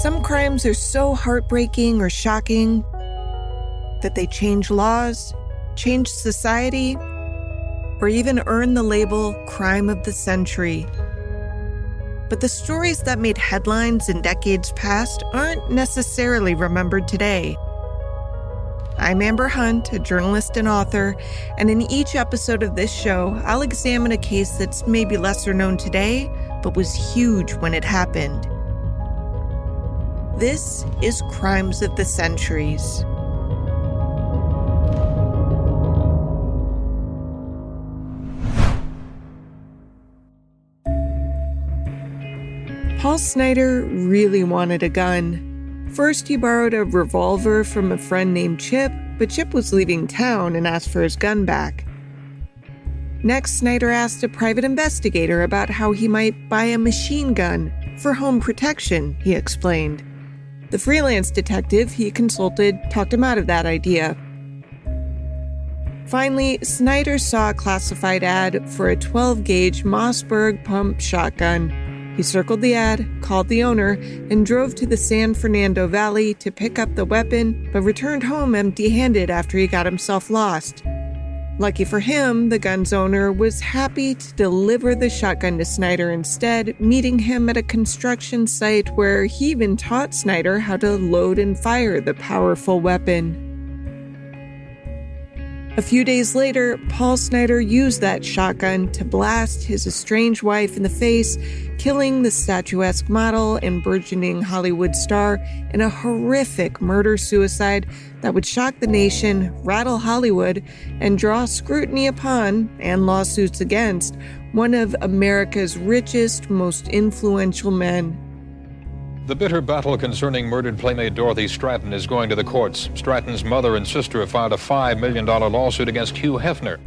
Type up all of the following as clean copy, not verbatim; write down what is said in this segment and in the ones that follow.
Some crimes are so heartbreaking or shocking that they change laws, change society, or even earn the label Crime of the Century. But the stories that made headlines in decades past aren't necessarily remembered today. I'm Amber Hunt, a journalist and author, and in each episode of this show, I'll examine a case that's maybe lesser known today, but was huge when it happened. This is Crimes of the Centuries. Paul Snider really wanted a gun. First, he borrowed a revolver from a friend named Chip, but Chip was leaving town and asked for his gun back. Next, Snider asked a private investigator about how he might buy a machine gun for home protection, he explained. The freelance detective he consulted talked him out of that idea. Finally, Snider saw a classified ad for a 12-gauge Mossberg pump shotgun. He circled the ad, called the owner, and drove to the San Fernando Valley to pick up the weapon, but returned home empty-handed after he got himself lost. Lucky for him, the gun's owner was happy to deliver the shotgun to Snider instead, meeting him at a construction site where he even taught Snider how to load and fire the powerful weapon. A few days later, Paul Snider used that shotgun to blast his estranged wife in the face, killing the statuesque model and burgeoning Hollywood star in a horrific murder-suicide that would shock the nation, rattle Hollywood, and draw scrutiny upon, and lawsuits against, one of America's richest, most influential men. The bitter battle concerning murdered Playmate Dorothy Stratten is going to the courts. Stratten's mother and sister have filed a $5 million lawsuit against Hugh Hefner.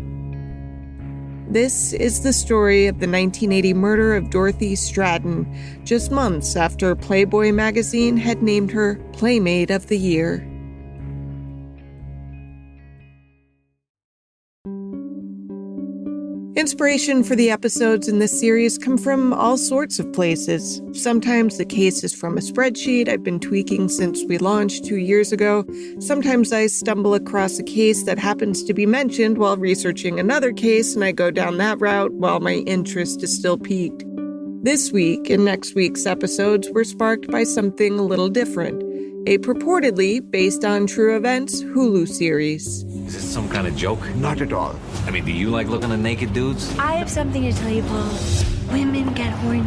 This is the story of the 1980 murder of Dorothy Stratten, just months after Playboy magazine had named her Playmate of the Year. Inspiration for the episodes in this series come from all sorts of places. Sometimes the case is from a spreadsheet I've been tweaking since we launched 2 years ago. Sometimes I stumble across a case that happens to be mentioned while researching another case, and I go down that route while my interest is still piqued. This week and next week's episodes were sparked by something a little different. A purportedly based on true events Hulu series. Is this some kind of joke? Not at all. I mean, do you like looking at naked dudes? I have something to tell you, Paul. Women get horny.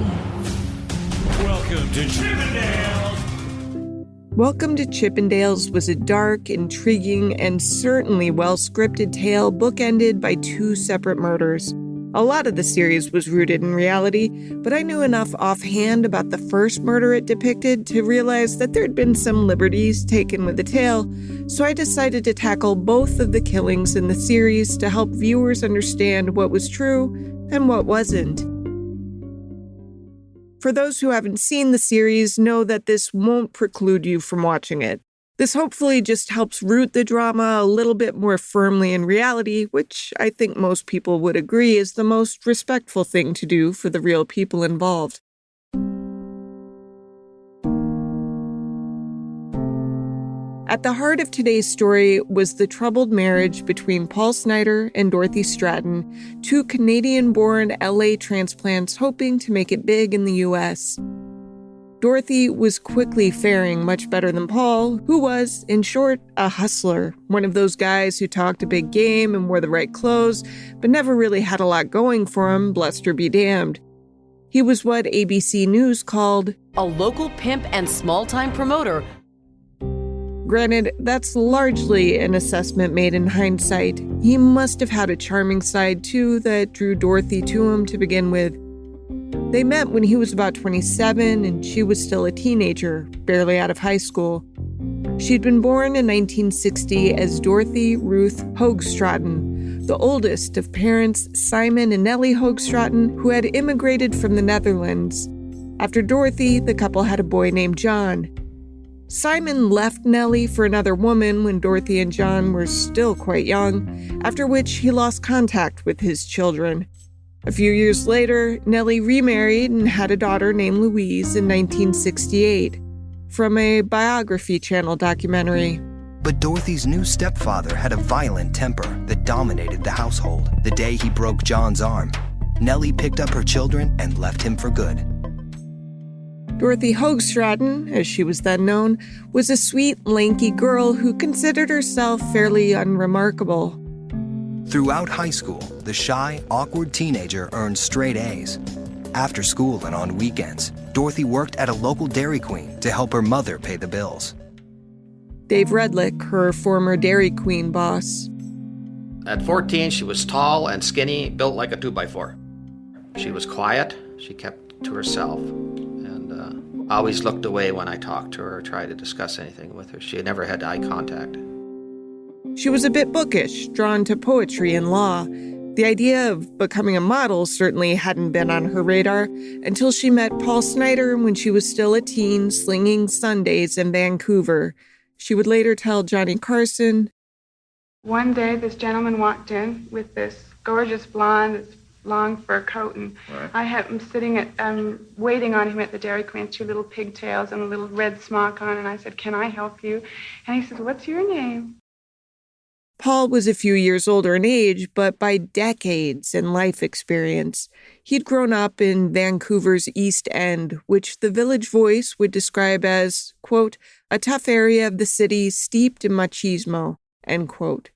Welcome to Chippendales! Welcome to Chippendales was a dark, intriguing, and certainly well-scripted tale bookended by two separate murders. A lot of the series was rooted in reality, but I knew enough offhand about the first murder it depicted to realize that there'd been some liberties taken with the tale, so I decided to tackle both of the killings in the series to help viewers understand what was true and what wasn't. For those who haven't seen the series, know that this won't preclude you from watching it. This hopefully just helps root the drama a little bit more firmly in reality, which I think most people would agree is the most respectful thing to do for the real people involved. At the heart of today's story was the troubled marriage between Paul Snider and Dorothy Stratten, two Canadian-born LA transplants hoping to make it big in the U.S. Dorothy was quickly faring much better than Paul, who was, in short, a hustler, one of those guys who talked a big game and wore the right clothes, but never really had a lot going for him, blessed or be damned. He was what ABC News called a local pimp and small-time promoter. Granted, that's largely an assessment made in hindsight. He must have had a charming side, too, that drew Dorothy to him to begin with. They met when he was about 27 and she was still a teenager, barely out of high school. She'd been born in 1960 as Dorothy Ruth Hoogstraten, the oldest of parents Simon and Nellie Hoogstraten, who had immigrated from the Netherlands. After Dorothy, the couple had a boy named John. Simon left Nellie for another woman when Dorothy and John were still quite young, after which he lost contact with his children. A few years later, Nellie remarried and had a daughter named Louise in 1968. from a Biography Channel documentary. But Dorothy's new stepfather had a violent temper that dominated the household. The day he broke John's arm, Nellie picked up her children and left him for good. Dorothy Hoag Stratten, as she was then known, was a sweet, lanky girl who considered herself fairly unremarkable. Throughout high school, the shy, awkward teenager earned straight A's. After school and on weekends, Dorothy worked at a local Dairy Queen to help her mother pay the bills. Dave Redlick, her former Dairy Queen boss. At 14, she was tall and skinny, built like a 2x4. She was quiet, she kept to herself, and always looked away when I talked to her or tried to discuss anything with her. She had never had eye contact. She was a bit bookish, drawn to poetry and law. The idea of becoming a model certainly hadn't been on her radar until she met Paul Snider when she was still a teen, slinging Sundays in Vancouver. She would later tell Johnny Carson, "One day this gentleman walked in with this gorgeous blonde, this long fur coat, and I had him sitting waiting on him at the Dairy Queen, 2 little pigtails and a little red smock on, and I said, 'Can I help you?' And he said, 'What's your name?' Paul was a few years older in age, but by decades in life experience. He'd grown up in Vancouver's East End, which the Village Voice would describe as, quote, a tough area of the city steeped in machismo, end quote.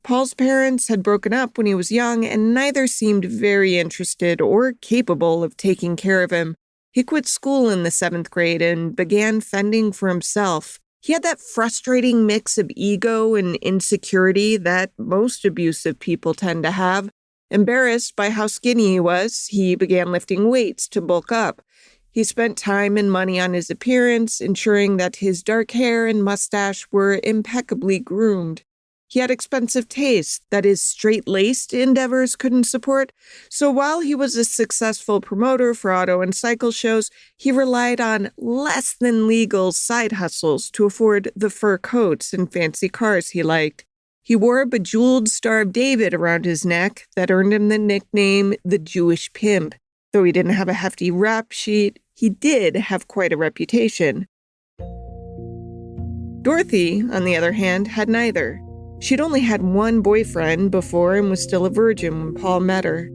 Paul's parents had broken up when he was young, and neither seemed very interested or capable of taking care of him. He quit school in the 7th grade and began fending for himself. He had that frustrating mix of ego and insecurity that most abusive people tend to have. Embarrassed by how skinny he was, he began lifting weights to bulk up. He spent time and money on his appearance, ensuring that his dark hair and mustache were impeccably groomed. He had expensive tastes that his straight-laced endeavors couldn't support, so while he was a successful promoter for auto and cycle shows, he relied on less-than-legal side hustles to afford the fur coats and fancy cars he liked. He wore a bejeweled Star of David around his neck that earned him the nickname the Jewish Pimp. Though he didn't have a hefty rap sheet, he did have quite a reputation. Dorothy, on the other hand, had neither. She'd only had one boyfriend before and was still a virgin when Paul met her.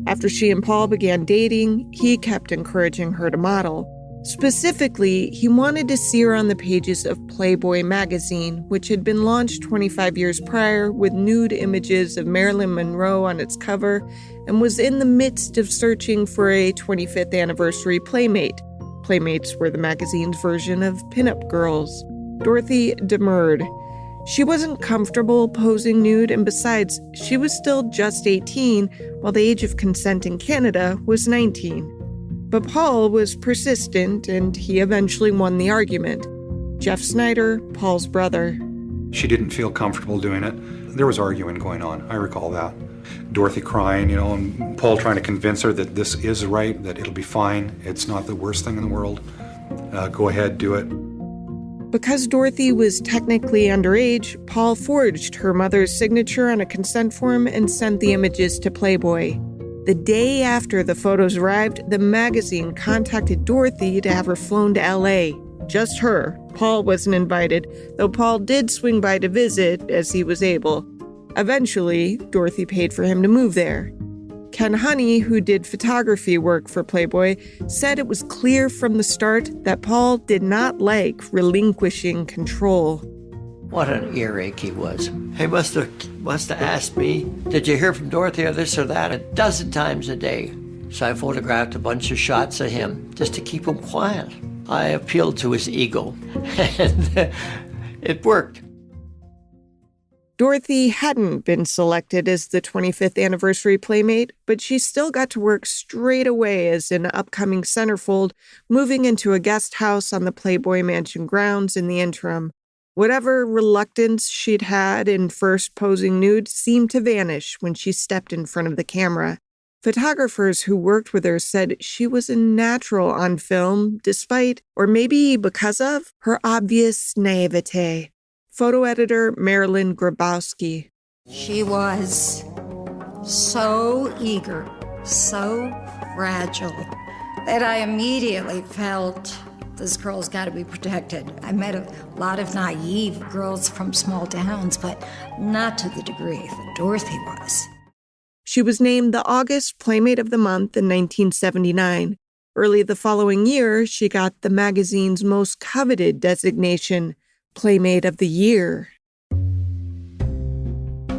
After she and Paul began dating, he kept encouraging her to model. Specifically, he wanted to see her on the pages of Playboy magazine, which had been launched 25 years prior with nude images of Marilyn Monroe on its cover and was in the midst of searching for a 25th anniversary Playmate. Playmates were the magazine's version of pinup girls. Dorothy demurred. She wasn't comfortable posing nude, and besides, she was still just 18, while the age of consent in Canada was 19. But Paul was persistent, and he eventually won the argument. Jeff Snider, Paul's brother. She didn't feel comfortable doing it. There was arguing going on, I recall that. Dorothy crying, and Paul trying to convince her that this is right, that it'll be fine, it's not the worst thing in the world. Go ahead, do it. Because Dorothy was technically underage, Paul forged her mother's signature on a consent form and sent the images to Playboy. The day after the photos arrived, the magazine contacted Dorothy to have her flown to LA. Just her. Paul wasn't invited, though Paul did swing by to visit as he was able. Eventually, Dorothy paid for him to move there. Ken Honey, who did photography work for Playboy, said it was clear from the start that Paul did not like relinquishing control. What an earache he was. He must have asked me, "Did you hear from Dorothy or this or that?" a dozen times a day. So I photographed a bunch of shots of him just to keep him quiet. I appealed to his ego, and it worked. Dorothy hadn't been selected as the 25th anniversary Playmate, but she still got to work straight away as an upcoming centerfold, moving into a guest house on the Playboy Mansion grounds in the interim. Whatever reluctance she'd had in first posing nude seemed to vanish when she stepped in front of the camera. Photographers who worked with her said she was a natural on film, despite, or maybe because of, her obvious naivete. Photo editor Marilyn Grabowski. She was so eager, so fragile, that I immediately felt This girl's got to be protected. I met a lot of naive girls from small towns, but not to the degree that Dorothy was. She was named the August Playmate of the Month in 1979. Early the following year, she got the magazine's most coveted designation, Playmate of the Year.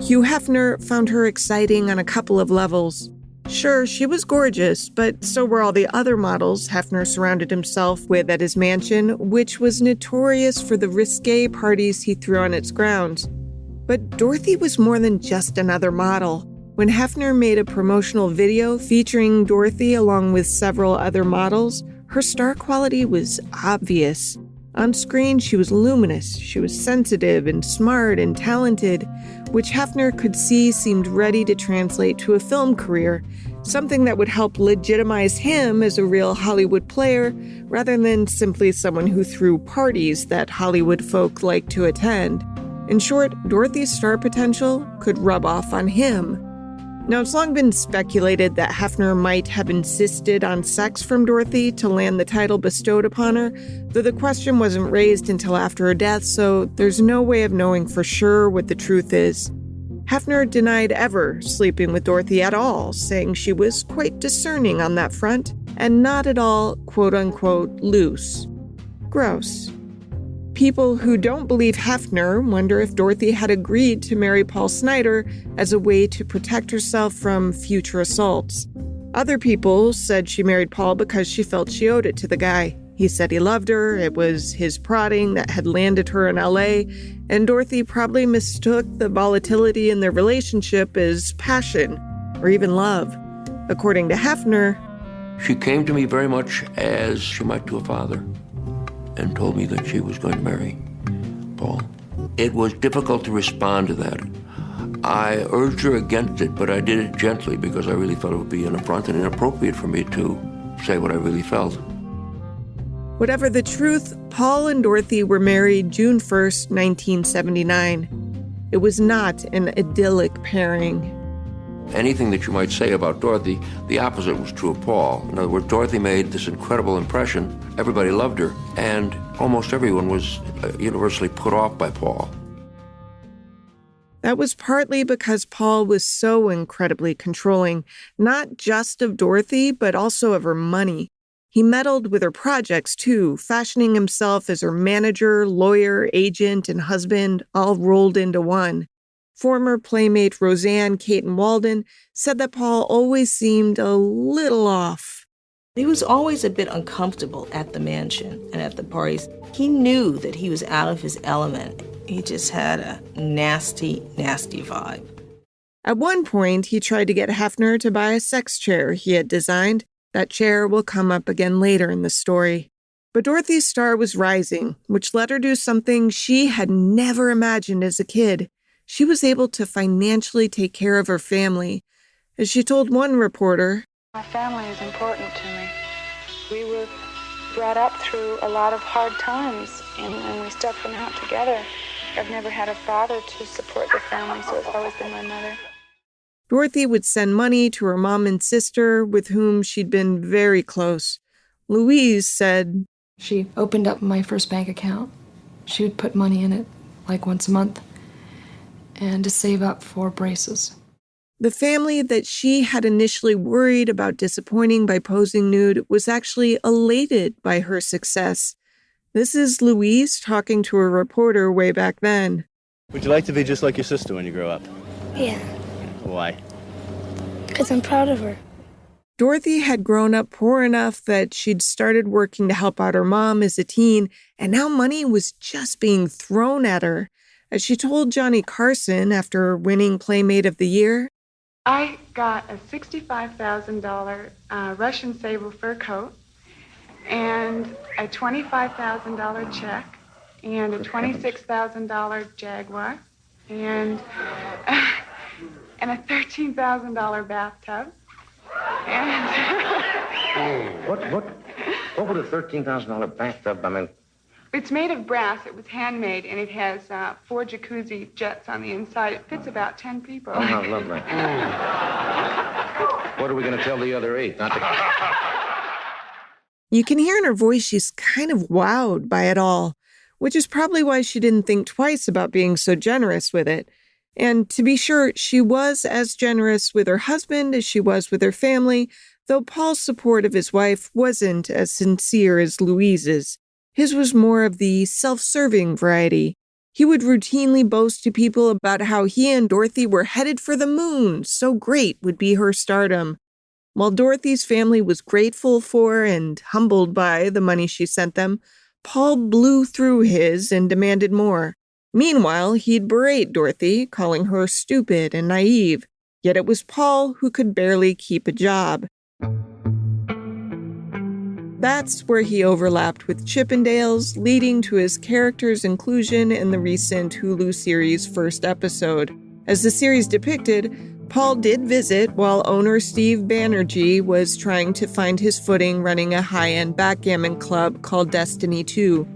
Hugh Hefner found her exciting on a couple of levels. Sure, she was gorgeous, but so were all the other models Hefner surrounded himself with at his mansion, which was notorious for the risque parties he threw on its grounds. But Dorothy was more than just another model. When Hefner made a promotional video featuring Dorothy along with several other models, her star quality was obvious. On screen, she was luminous, she was sensitive and smart and talented, which Hefner could see seemed ready to translate to a film career, something that would help legitimize him as a real Hollywood player rather than simply someone who threw parties that Hollywood folk like to attend. In short, Dorothy's star potential could rub off on him. Now, it's long been speculated that Hefner might have insisted on sex from Dorothy to land the title bestowed upon her, though the question wasn't raised until after her death, so there's no way of knowing for sure what the truth is. Hefner denied ever sleeping with Dorothy at all, saying she was quite discerning on that front and not at all, quote-unquote, loose. Gross. People who don't believe Hefner wonder if Dorothy had agreed to marry Paul Snider as a way to protect herself from future assaults. Other people said she married Paul because she felt she owed it to the guy. He said he loved her, it was his prodding that had landed her in LA, and Dorothy probably mistook the volatility in their relationship as passion or even love. According to Hefner, she came to me very much as she might to a father, and told me that she was going to marry Paul. It was difficult to respond to that. I urged her against it, but I did it gently because I really felt it would be an affront and inappropriate for me to say what I really felt. Whatever the truth, Paul and Dorothy were married June 1st, 1979. It was not an idyllic pairing. Anything that you might say about Dorothy, the opposite was true of Paul. In other words, Dorothy made this incredible impression. Everybody loved her, and almost everyone was universally put off by Paul. That was partly because Paul was so incredibly controlling, not just of Dorothy, but also of her money. He meddled with her projects, too, fashioning himself as her manager, lawyer, agent, and husband, all rolled into one. Former Playmate Roseanne Caton Walden said that Paul always seemed a little off. He was always a bit uncomfortable at the mansion and at the parties. He knew that he was out of his element. He just had a nasty, nasty vibe. At one point, he tried to get Hefner to buy a sex chair he had designed. That chair will come up again later in the story. But Dorothy's star was rising, which let her do something she had never imagined as a kid. She was able to financially take care of her family. As she told one reporter, "My family is important to me. We were brought up through a lot of hard times, and we stuck them out together. I've never had a father to support the family, so it's always been my mother." Dorothy would send money to her mom and sister, with whom she'd been very close. Louise said, "She opened up my first bank account. She would put money in it, like once a month, and to save up for braces." The family that she had initially worried about disappointing by posing nude was actually elated by her success. This is Louise talking to a reporter way back then. Would you like to be just like your sister when you grow up? Yeah, Why? because I'm proud of her. Dorothy had grown up poor enough that she'd started working to help out her mom as a teen, and now money was just being thrown at her. As she told Johnny Carson after winning Playmate of the Year, I got a $65,000 Russian sable fur coat and a $25,000 check and a $26,000 Jaguar and a $13,000 bathtub. And What would a $13,000 bathtub, I mean? It's made of brass. It was handmade, and it has 4 jacuzzi jets on the inside. It fits about 10 people. Oh, how lovely. What are we going to tell the other 8? Not to... You can hear in her voice she's kind of wowed by it all, which is probably why she didn't think twice about being so generous with it. And to be sure, she was as generous with her husband as she was with her family, though Paul's support of his wife wasn't as sincere as Louise's. His was more of the self-serving variety. He would routinely boast to people about how he and Dorothy were headed for the moon, so great would be her stardom. While Dorothy's family was grateful for and humbled by the money she sent them, Paul blew through his and demanded more. Meanwhile, he'd berate Dorothy, calling her stupid and naive, yet it was Paul who could barely keep a job. That's where he overlapped with Chippendales, leading to his character's inclusion in the recent Hulu series' first episode. As the series depicted, Paul did visit while owner Steve Banerjee was trying to find his footing running a high-end backgammon club called Destiny 2.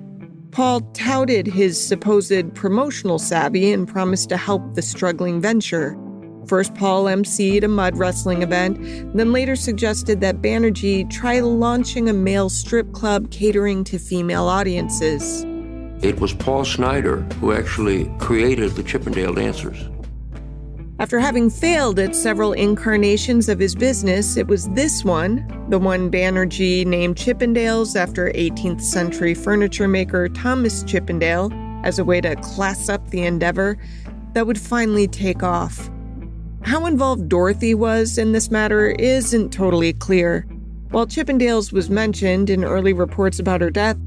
Paul touted his supposed promotional savvy and promised to help the struggling venture. First, Paul emceed a mud wrestling event, then later suggested that Banerjee try launching a male strip club catering to female audiences. It was Paul Snider who actually created the Chippendale dancers. After having failed at several incarnations of his business, it was this one, the one Banerjee named Chippendales after 18th century furniture maker Thomas Chippendale, as a way to class up the endeavor, that would finally take off. How involved Dorothy was in this matter isn't totally clear. While Chippendales was mentioned in early reports about her death,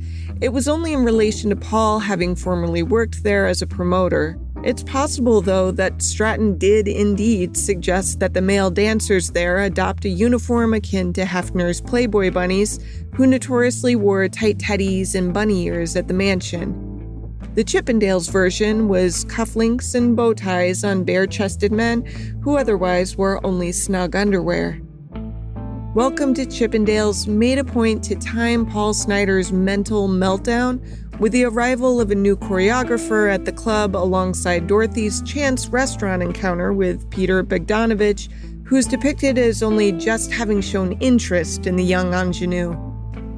it was only in relation to Paul having formerly worked there as a promoter. It's possible, though, that Stratten did indeed suggest that the male dancers there adopt a uniform akin to Hefner's Playboy bunnies, who notoriously wore tight teddies and bunny ears at the mansion. The Chippendales version was cufflinks and bow ties on bare-chested men who otherwise wore only snug underwear. Welcome to Chippendales made a point to time Paul Snider's mental meltdown with the arrival of a new choreographer at the club alongside Dorothy's chance restaurant encounter with Peter Bogdanovich, who's depicted as only just having shown interest in the young ingenue.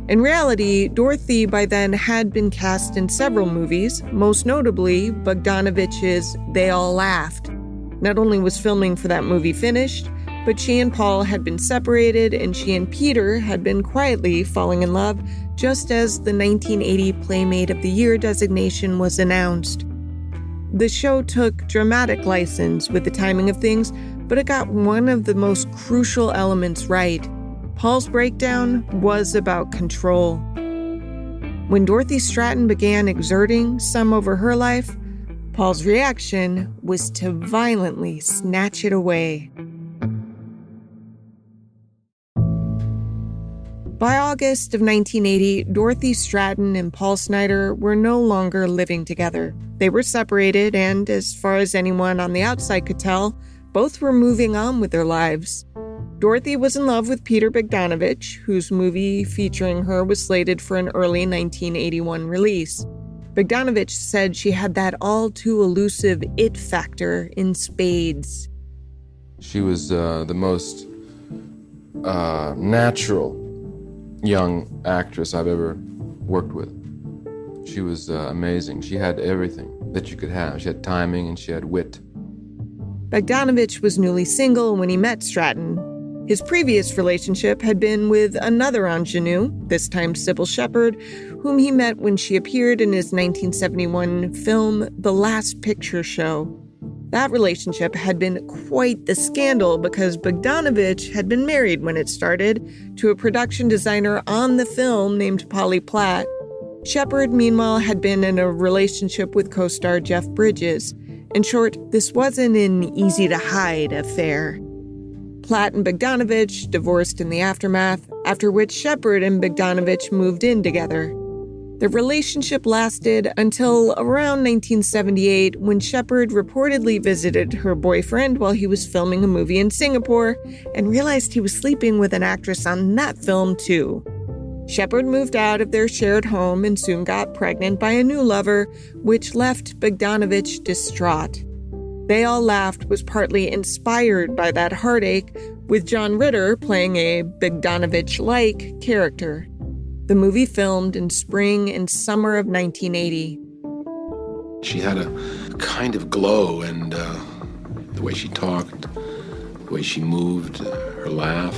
In reality, Dorothy by then had been cast in several movies, most notably Bogdanovich's They All Laughed. Not only was filming for that movie finished, but she and Paul had been separated and she and Peter had been quietly falling in love just as the 1980 Playmate of the Year designation was announced. The show took dramatic license with the timing of things, but it got one of the most crucial elements right. Paul's breakdown was about control. When Dorothy Stratten began exerting some over her life, Paul's reaction was to violently snatch it away. By August of 1980, Dorothy Stratten and Paul Snider were no longer living together. They were separated, and as far as anyone on the outside could tell, both were moving on with their lives. Dorothy was in love with Peter Bogdanovich, whose movie featuring her was slated for an early 1981 release. Bogdanovich said she had that all-too-elusive it factor in spades. She was the most natural young actress I've ever worked with. She was amazing. She had everything that you could have. She had timing and she had wit. Bogdanovich was newly single when he met Stratten. His previous relationship had been with another ingenue, this time Sybil Shepherd, whom he met when she appeared in his 1971 film The Last Picture Show. That relationship had been quite the scandal because Bogdanovich had been married when it started to a production designer on the film named Polly Platt. Shepherd, meanwhile, had been in a relationship with co-star Jeff Bridges. In short, this wasn't an easy-to-hide affair. Platt and Bogdanovich divorced in the aftermath, after which Shepherd and Bogdanovich moved in together. The relationship lasted until around 1978 when Shepherd reportedly visited her boyfriend while he was filming a movie in Singapore and realized he was sleeping with an actress on that film too. Shepherd moved out of their shared home and soon got pregnant by a new lover, which left Bogdanovich distraught. They All Laughed was partly inspired by that heartache, with John Ritter playing a Bogdanovich-like character. The movie filmed in spring and summer of 1980. She had a kind of glow, and the way she talked, the way she moved, her laugh.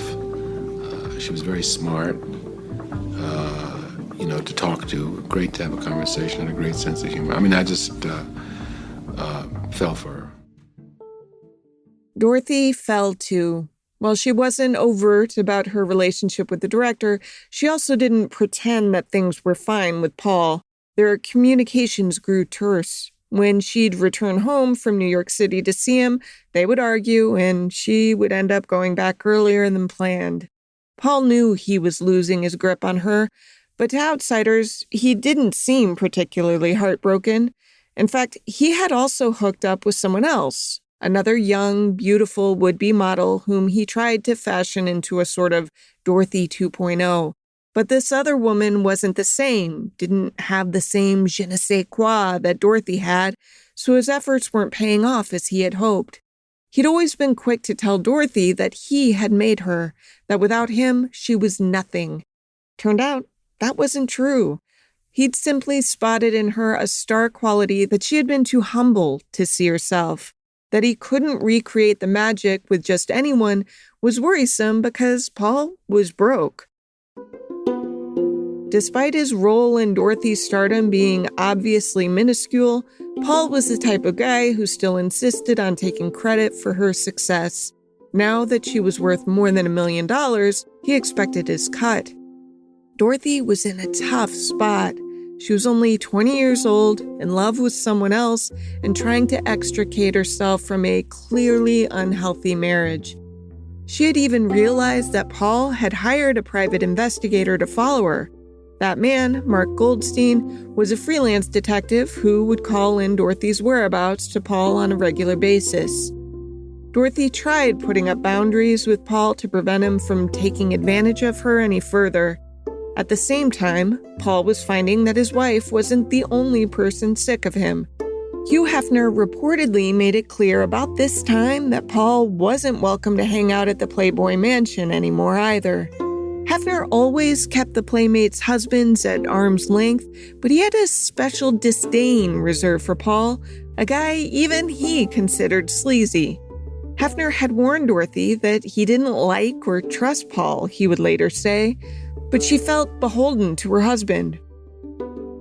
She was very smart, to talk to, great to have a conversation, and a great sense of humor. I mean, I just fell for her. Dorothy fell too. While she wasn't overt about her relationship with the director, she also didn't pretend that things were fine with Paul. Their communications grew terse. When she'd return home from New York City to see him, they would argue, and she would end up going back earlier than planned. Paul knew he was losing his grip on her, but to outsiders, he didn't seem particularly heartbroken. In fact, he had also hooked up with someone else, another young, beautiful would-be model whom he tried to fashion into a sort of Dorothy 2.0. But this other woman wasn't the same, didn't have the same je ne sais quoi that Dorothy had, so his efforts weren't paying off as he had hoped. He'd always been quick to tell Dorothy that he had made her, that without him, she was nothing. Turned out, that wasn't true. He'd simply spotted in her a star quality that she had been too humble to see herself. That he couldn't recreate the magic with just anyone was worrisome because Paul was broke. Despite his role in Dorothy's stardom being obviously minuscule, Paul was the type of guy who still insisted on taking credit for her success. Now that she was worth more than $1 million, he expected his cut. Dorothy was in a tough spot. She was only 20 years old, in love with someone else, and trying to extricate herself from a clearly unhealthy marriage. She had even realized that Paul had hired a private investigator to follow her. That man, Mark Goldstein, was a freelance detective who would call in Dorothy's whereabouts to Paul on a regular basis. Dorothy tried putting up boundaries with Paul to prevent him from taking advantage of her any further. At the same time, Paul was finding that his wife wasn't the only person sick of him. Hugh Hefner reportedly made it clear about this time that Paul wasn't welcome to hang out at the Playboy Mansion anymore either. Hefner always kept the Playmates' husbands at arm's length, but he had a special disdain reserved for Paul, a guy even he considered sleazy. Hefner had warned Dorothy that he didn't like or trust Paul, he would later say, but she felt beholden to her husband.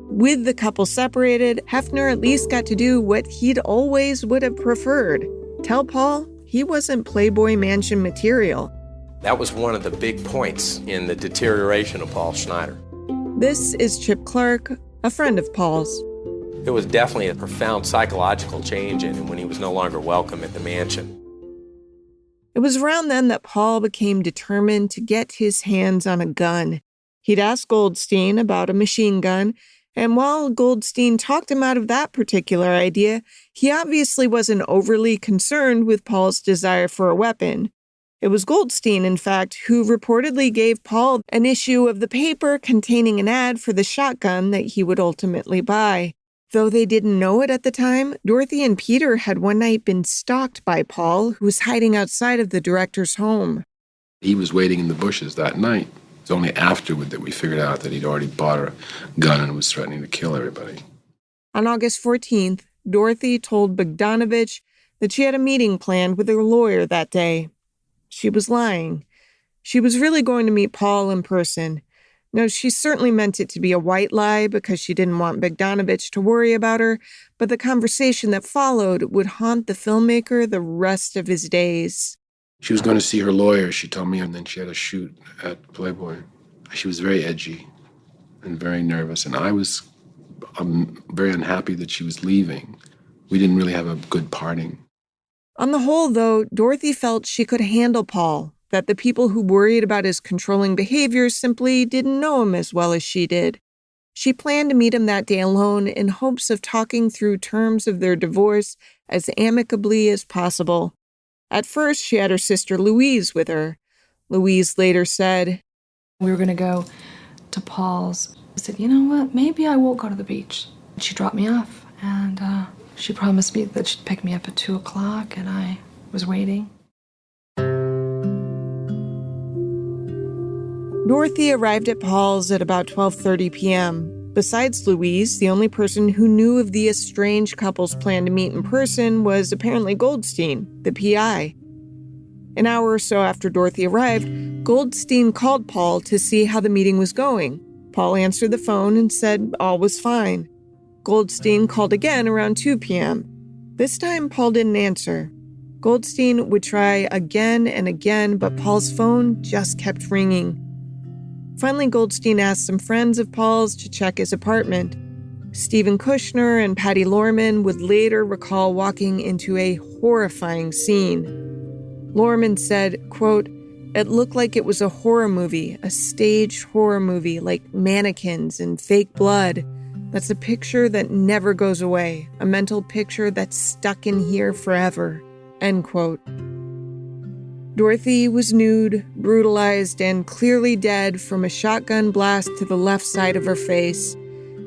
With the couple separated, Hefner at least got to do what he'd always would have preferred. Tell Paul he wasn't Playboy Mansion material. That was one of the big points in the deterioration of Paul Schneider. This is Chip Clark, a friend of Paul's. It was definitely a profound psychological change in him when he was no longer welcome at the mansion. It was around then that Paul became determined to get his hands on a gun. He'd asked Goldstein about a machine gun, and while Goldstein talked him out of that particular idea, he obviously wasn't overly concerned with Paul's desire for a weapon. It was Goldstein, in fact, who reportedly gave Paul an issue of the paper containing an ad for the shotgun that he would ultimately buy. Though they didn't know it at the time, Dorothy and Peter had one night been stalked by Paul, who was hiding outside of the director's home. He was waiting in the bushes that night. It was only afterward that we figured out that he'd already bought a gun and was threatening to kill everybody. On August 14th, Dorothy told Bogdanovich that she had a meeting planned with her lawyer that day. She was lying. She was really going to meet Paul in person. No, she certainly meant it to be a white lie because she didn't want Bogdanovich to worry about her, but the conversation that followed would haunt the filmmaker the rest of his days. She was going to see her lawyer, she told me, and then she had a shoot at Playboy. She was very edgy and very nervous, and I was very unhappy that she was leaving. We didn't really have a good parting. On the whole, though, Dorothy felt she could handle Paul, that the people who worried about his controlling behavior simply didn't know him as well as she did. She planned to meet him that day alone in hopes of talking through terms of their divorce as amicably as possible. At first, she had her sister Louise with her. Louise later said, "We were going to go to Paul's. I said, you know what, maybe I won't go to the beach." She dropped me off, and she promised me that she'd pick me up at 2 o'clock, and I was waiting. Dorothy arrived at Paul's at about 12:30 p.m. Besides Louise, the only person who knew of the estranged couple's plan to meet in person was apparently Goldstein, the PI. An hour or so after Dorothy arrived, Goldstein called Paul to see how the meeting was going. Paul answered the phone and said all was fine. Goldstein called again around 2 p.m. This time, Paul didn't answer. Goldstein would try again and again, but Paul's phone just kept ringing. Finally, Goldstein asked some friends of Paul's to check his apartment. Stephen Kushner and Patty Lorman would later recall walking into a horrifying scene. Lorman said, quote, "It looked like it was a horror movie, a staged horror movie, like mannequins and fake blood. That's a picture that never goes away, a mental picture that's stuck in here forever," end quote. Dorothy was nude, brutalized, and clearly dead from a shotgun blast to the left side of her face.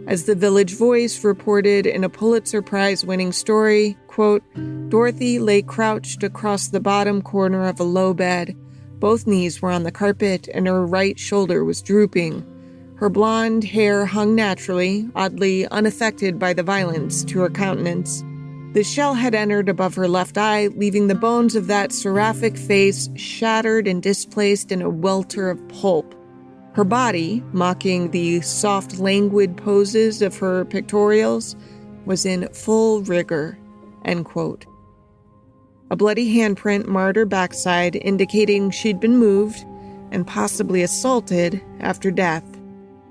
As the Village Voice reported in a Pulitzer Prize-winning story, quote, "Dorothy lay crouched across the bottom corner of a low bed. Both knees were on the carpet, and her right shoulder was drooping. Her blonde hair hung naturally, oddly unaffected by the violence, to her countenance. The shell had entered above her left eye, leaving the bones of that seraphic face shattered and displaced in a welter of pulp. Her body, mocking the soft, languid poses of her pictorials, was in full rigor," end quote. A bloody handprint marred her backside, indicating she'd been moved and possibly assaulted after death.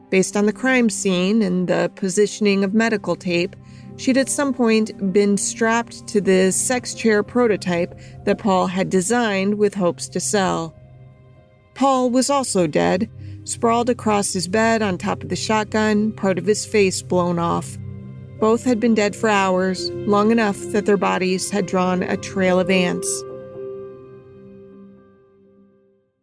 Based on the crime scene and the positioning of medical tape, she'd at some point been strapped to the sex chair prototype that Paul had designed with hopes to sell. Paul was also dead, sprawled across his bed on top of the shotgun, part of his face blown off. Both had been dead for hours, long enough that their bodies had drawn a trail of ants.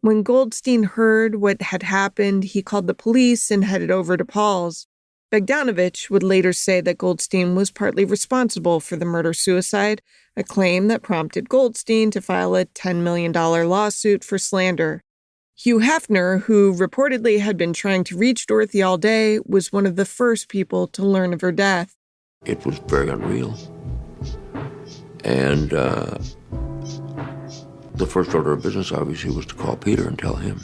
When Goldstein heard what had happened, he called the police and headed over to Paul's. Bogdanovich would later say that Goldstein was partly responsible for the murder-suicide, a claim that prompted Goldstein to file a $10 million lawsuit for slander. Hugh Hefner, who reportedly had been trying to reach Dorothy all day, was one of the first people to learn of her death. It was very unreal. And the first order of business, obviously, was to call Peter and tell him.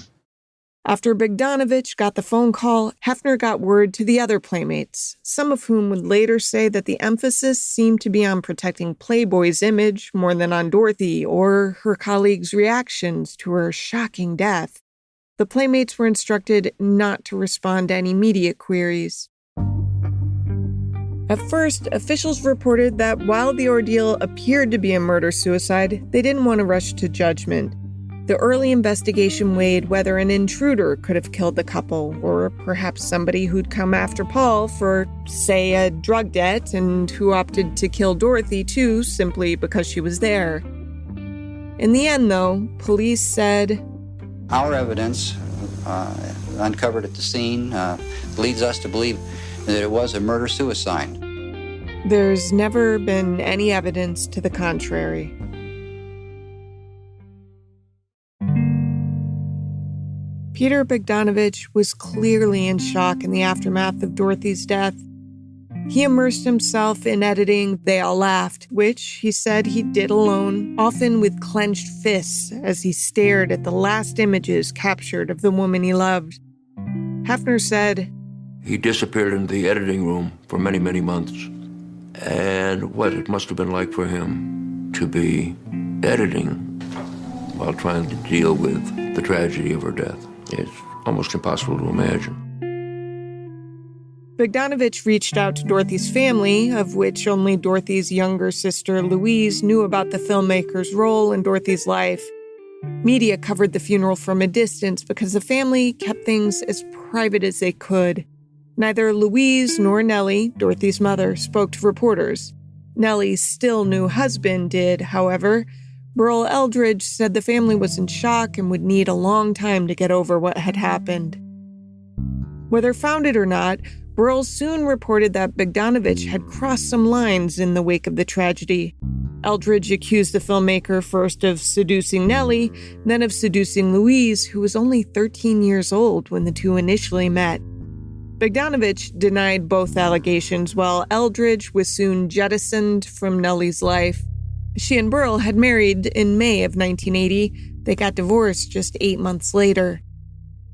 After Bogdanovich got the phone call, Hefner got word to the other Playmates, some of whom would later say that the emphasis seemed to be on protecting Playboy's image more than on Dorothy or her colleagues' reactions to her shocking death. The Playmates were instructed not to respond to any media queries. At first, officials reported that while the ordeal appeared to be a murder-suicide, they didn't want to rush to judgment. The early investigation weighed whether an intruder could have killed the couple, or perhaps somebody who'd come after Paul for, say, a drug debt and who opted to kill Dorothy too, simply because she was there. In the end, though, police said, "Our evidence uncovered at the scene leads us to believe that it was a murder-suicide." There's never been any evidence to the contrary. Peter Bogdanovich was clearly in shock in the aftermath of Dorothy's death. He immersed himself in editing They All Laughed, which he said he did alone, often with clenched fists as he stared at the last images captured of the woman he loved. Hefner said, He disappeared into the editing room for many, many months. And what it must have been like for him to be editing while trying to deal with the tragedy of her death. It's almost impossible to imagine. Bogdanovich reached out to Dorothy's family, of which only Dorothy's younger sister Louise knew about the filmmaker's role in Dorothy's life. Media covered the funeral from a distance because the family kept things as private as they could. Neither Louise nor Nellie, Dorothy's mother, spoke to reporters. Nellie's still new husband did, however. Burl Eldridge said the family was in shock and would need a long time to get over what had happened. Whether founded or not, Burrell soon reported that Bogdanovich had crossed some lines in the wake of the tragedy. Eldridge accused the filmmaker first of seducing Nellie, then of seducing Louise, who was only 13 years old when the two initially met. Bogdanovich denied both allegations, while Eldridge was soon jettisoned from Nellie's life. She and Burrell had married in May of 1980. They got divorced just 8 months later.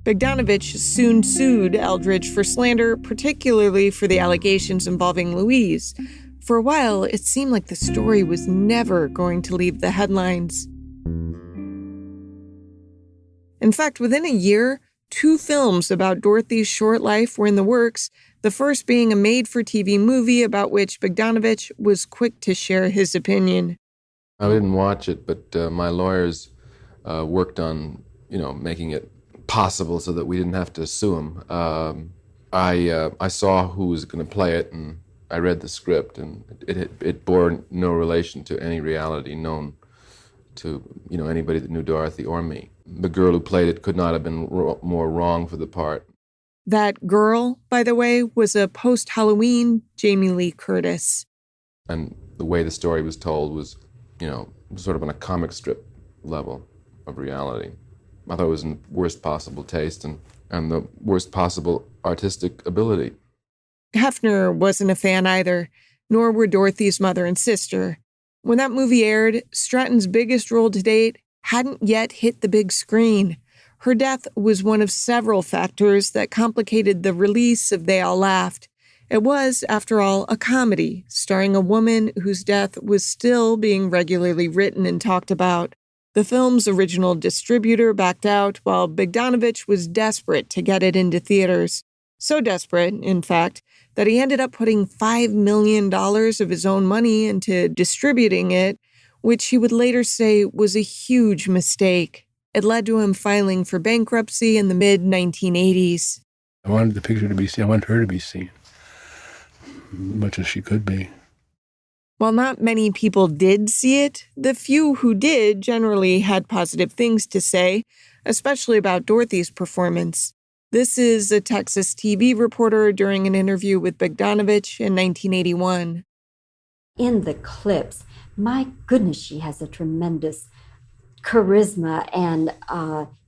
Bogdanovich soon sued Eldridge for slander, particularly for the allegations involving Louise. For a while, it seemed like the story was never going to leave the headlines. In fact, within a year, 2 films about Dorothy's short life were in the works, the first being a made-for-TV movie about which Bogdanovich was quick to share his opinion. I didn't watch it, but my lawyers worked on, making it possible so that we didn't have to sue him. I saw who was going to play it, and I read the script, and it bore no relation to any reality known to anybody that knew Dorothy or me. The girl who played it could not have been more wrong for the part. That girl, by the way, was a post-Halloween Jamie Lee Curtis. And the way the story was told was, sort of on a comic strip level of reality. I thought it was in worst possible taste and the worst possible artistic ability. Hefner wasn't a fan either, nor were Dorothy's mother and sister. When that movie aired, Stratton's biggest role to date hadn't yet hit the big screen. Her death was one of several factors that complicated the release of They All Laughed. It was, after all, a comedy, starring a woman whose death was still being regularly written and talked about. The film's original distributor backed out, while Bogdanovich was desperate to get it into theaters. So desperate, in fact, that he ended up putting $5 million of his own money into distributing it, which he would later say was a huge mistake. It led to him filing for bankruptcy in the mid-1980s. I wanted the picture to be seen. I wanted her to be seen, much as she could be. While not many people did see it, the few who did generally had positive things to say, especially about Dorothy's performance. This is a Texas TV reporter during an interview with Bogdanovich in 1981. In the clips, my goodness, she has a tremendous charisma and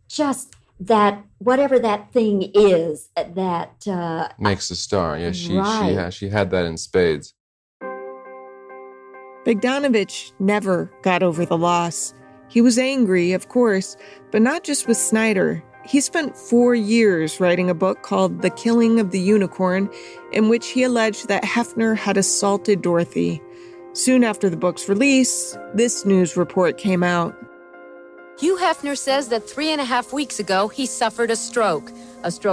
just that, whatever that thing is, that... makes a star. Yeah, right. she had that in spades. Bogdanovich never got over the loss. He was angry, of course, but not just with Snyder. He spent 4 years writing a book called The Killing of the Unicorn, in which he alleged that Hefner had assaulted Dorothy. Soon after the book's release, this news report came out. Hugh Hefner says that 3.5 weeks ago he suffered a stroke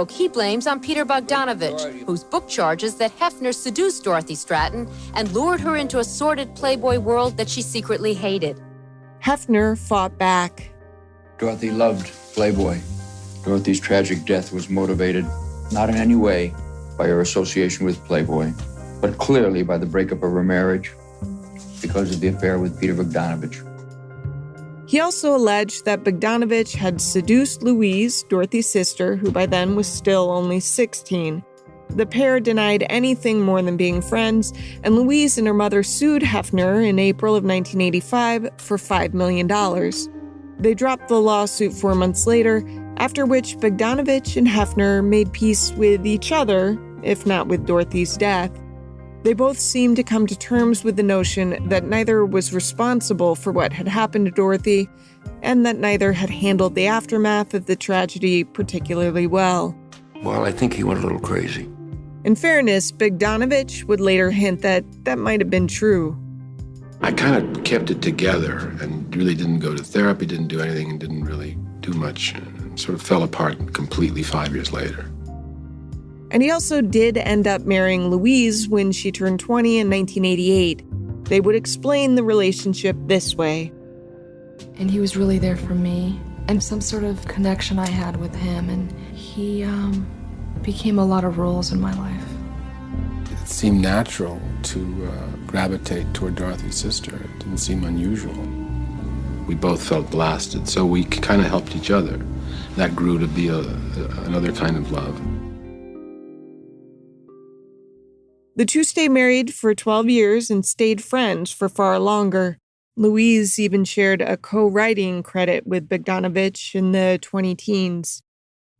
he blames on Peter Bogdanovich, whose book charges that Hefner seduced Dorothy Stratten and lured her into a sordid Playboy world that she secretly hated. Hefner fought back. Dorothy loved Playboy. Dorothy's tragic death was motivated not in any way by her association with Playboy, but clearly by the breakup of her marriage because of the affair with Peter Bogdanovich. He also alleged that Bogdanovich had seduced Louise, Dorothy's sister, who by then was still only 16. The pair denied anything more than being friends, and Louise and her mother sued Hefner in April of 1985 for $5 million. They dropped the lawsuit 4 months later, after which Bogdanovich and Hefner made peace with each other, if not with Dorothy's death. They both seemed to come to terms with the notion that neither was responsible for what had happened to Dorothy, and that neither had handled the aftermath of the tragedy particularly well. Well, I think he went a little crazy. In fairness, Bogdanovich would later hint that that might have been true. I kind of kept it together and really didn't go to therapy, didn't do anything, and didn't really do much. And sort of fell apart completely 5 years later. And he also did end up marrying Louise when she turned 20 in 1988. They would explain the relationship this way. And he was really there for me, and some sort of connection I had with him, and he became a lot of roles in my life. It seemed natural to gravitate toward Dorothy's sister. It didn't seem unusual. We both felt blasted, so we kind of helped each other. That grew to be another kind of love. The two stayed married for 12 years and stayed friends for far longer. Louise even shared a co-writing credit with Bogdanovich in the 20-teens.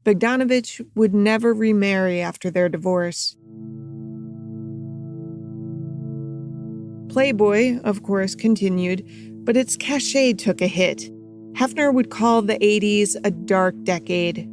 Bogdanovich would never remarry after their divorce. Playboy, of course, continued, but its cachet took a hit. Hefner would call the 80s a dark decade.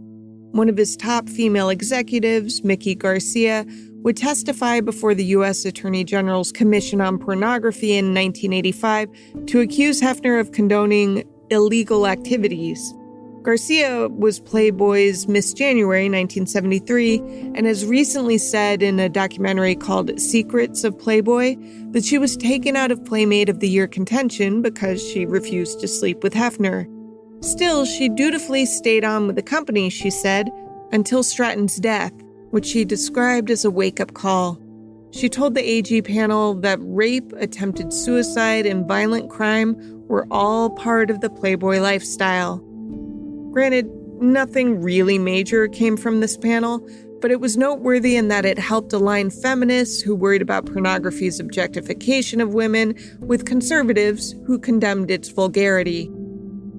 One of his top female executives, Mickey Garcia, would testify before the U.S. Attorney General's Commission on Pornography in 1985 to accuse Hefner of condoning illegal activities. Garcia was Playboy's Miss January 1973 and has recently said in a documentary called Secrets of Playboy that she was taken out of Playmate of the Year contention because she refused to sleep with Hefner. Still, she dutifully stayed on with the company, she said, until Stratten's death, which she described as a wake-up call. She told the AG panel that rape, attempted suicide, and violent crime were all part of the Playboy lifestyle. Granted, nothing really major came from this panel, but it was noteworthy in that it helped align feminists who worried about pornography's objectification of women with conservatives who condemned its vulgarity.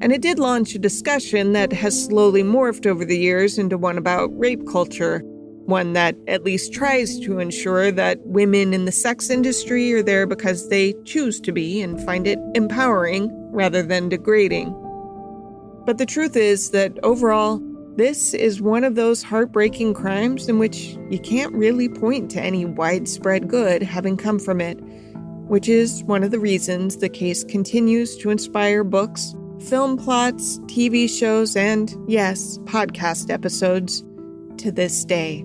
And it did launch a discussion that has slowly morphed over the years into one about rape culture, one that at least tries to ensure that women in the sex industry are there because they choose to be and find it empowering rather than degrading. But the truth is that overall, this is one of those heartbreaking crimes in which you can't really point to any widespread good having come from it, which is one of the reasons the case continues to inspire books, film plots, TV shows, and, yes, podcast episodes to this day.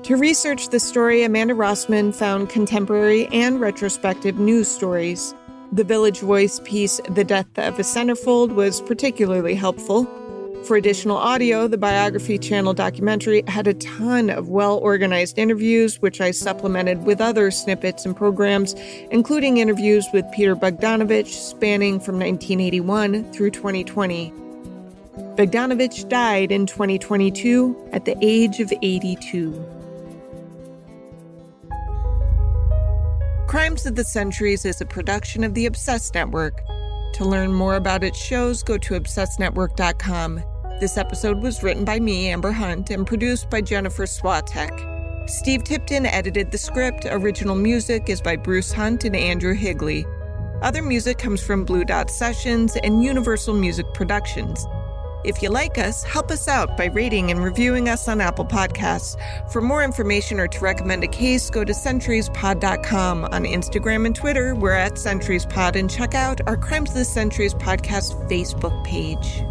To research the story, Amanda Rossman found contemporary and retrospective news stories. The Village Voice piece, The Death of a Centerfold, was particularly helpful. For additional audio, the Biography Channel documentary had a ton of well-organized interviews, which I supplemented with other snippets and programs, including interviews with Peter Bogdanovich spanning from 1981 through 2020. Bogdanovich died in 2022 at the age of 82. Crimes of the Centuries is a production of the Obsessed Network. To learn more about its shows, go to obsessednetwork.com. This episode was written by me, Amber Hunt, and produced by Jennifer Swatek. Steve Tipton edited the script. Original music is by Bruce Hunt and Andrew Higley. Other music comes from Blue Dot Sessions and Universal Music Productions. If you like us, help us out by rating and reviewing us on Apple Podcasts. For more information or to recommend a case, go to centuriespod.com. On Instagram and Twitter, we're at CenturiesPod, and check out our Crimes of the Centuries podcast Facebook page.